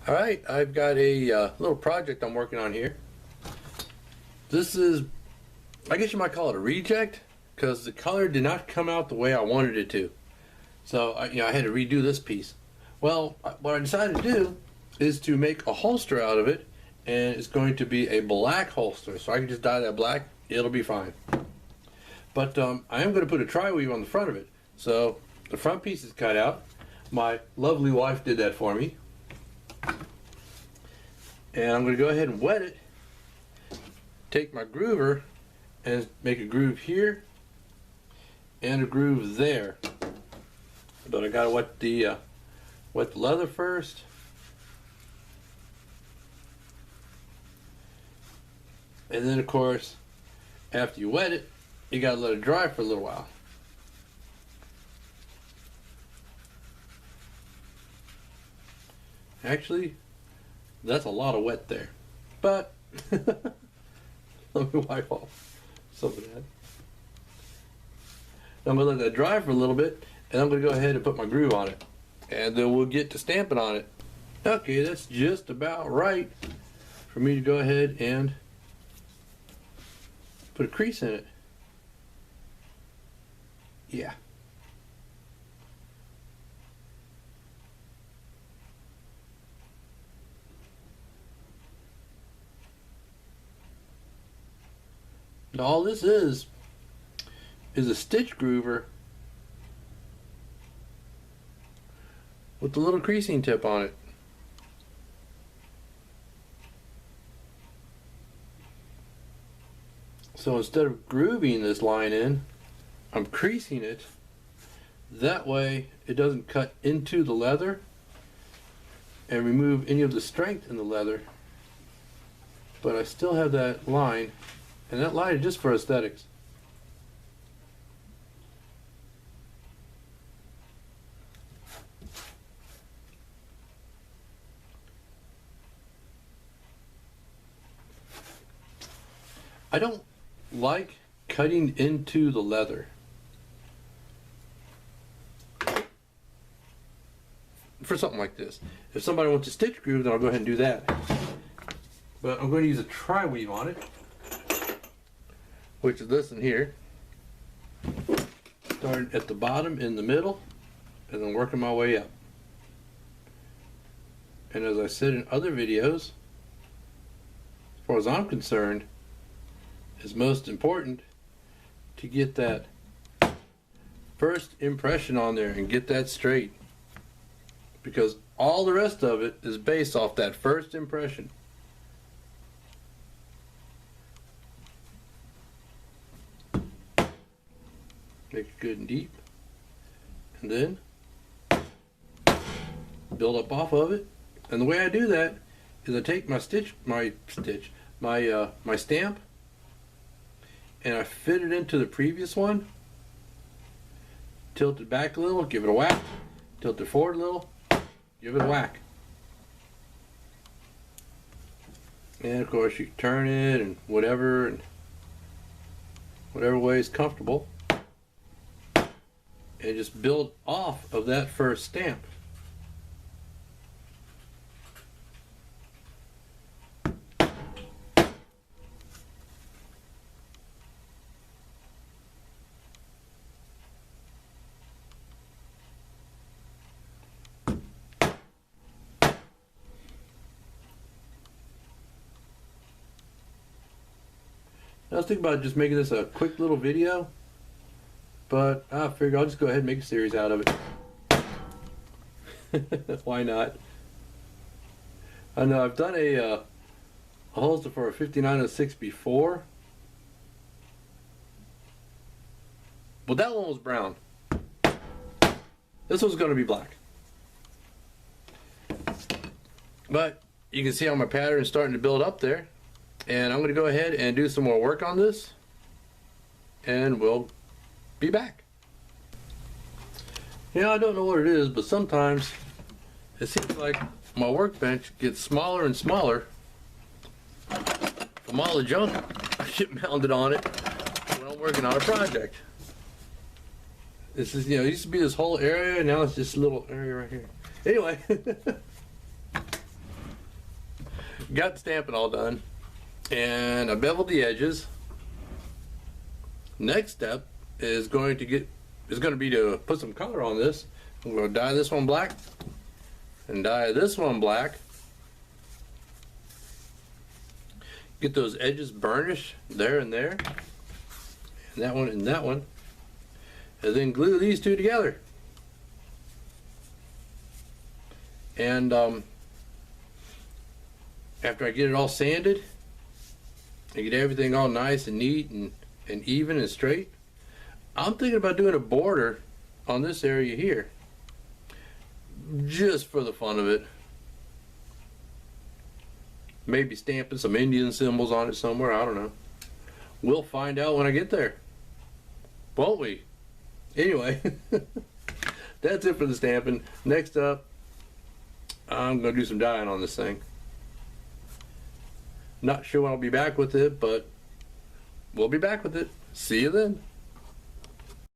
All right, I've got a little project I'm working on here. This is, I guess you might call it a reject, because the color did not come out the way I wanted it to. So I had to redo this piece. Well, what I decided to do is to make a holster out of it, and it's going to be a black holster. So I can just dye that black, it'll be fine. But I am going to put a tri-weave on the front of it. So the front piece is cut out. My lovely wife did that for me. And I'm going to go ahead and wet it, take my groover and make a groove here and a groove there. But I got to wet the leather first. And then of course, after you wet it, you got to let it dry for a little while. Actually, that's a lot of wet there, but let me wipe off some of that. Now I'm going to let that dry for a little bit, and I'm going to go ahead and put my groove on it, and then we'll get to stamping on it. Okay, that's just about right for me to go ahead and put a crease in it. Yeah. Now all this is a stitch groover with a little creasing tip on it. So instead of grooving this line in, I'm creasing it. That way it doesn't cut into the leather and remove any of the strength in the leather, but I still have that line. And that line is just for aesthetics. I don't like cutting into the leather. For something like this. If somebody wants a stitch groove, then I'll go ahead and do that. But I'm going to use a tri-weave on it, which is this in here. Starting at the bottom, in the middle, and then working my way up. And as I said in other videos, as far as I'm concerned, it's most important to get that first impression on there and get that straight. Because all the rest of it is based off that first impression. Make it good and deep, and then build up off of it. And the way I do that is I take my my stamp, and I fit it into the previous one, tilt it back a little, give it a whack, tilt it forward a little, give it a whack. And of course you can turn it and whatever way is comfortable. And just build off of that first stamp. I was thinking about just making this a quick little video, but I figured I'll just go ahead and make a series out of it. Why not? I know I've done a holster for a 5906 before, but that one was brown. This one's going to be black. But you can see how my pattern is starting to build up there. And I'm going to go ahead and do some more work on this, and we'll be back. Yeah, I don't know what it is, but sometimes it seems like my workbench gets smaller and smaller from all the junk I get mounted on it when I'm working on a project. This is, it used to be this whole area, and now it's just a little area right here. Anyway, Got the stamping all done, and I beveled the edges. Next step is going to be to put some color on this. I'm going to dye this one black and dye this one black. Get those edges burnished there and there, and that one and that one, and then glue these two together. And after I get it all sanded and get everything all nice and neat and even and straight, I'm thinking about doing a border on this area here, just for the fun of it. Maybe stamping some Indian symbols on it somewhere, I don't know. We'll find out when I get there, won't we? Anyway, that's it for the stamping. Next up, I'm going to do some dyeing on this thing. Not sure when I'll be back with it, but we'll be back with it. See you then.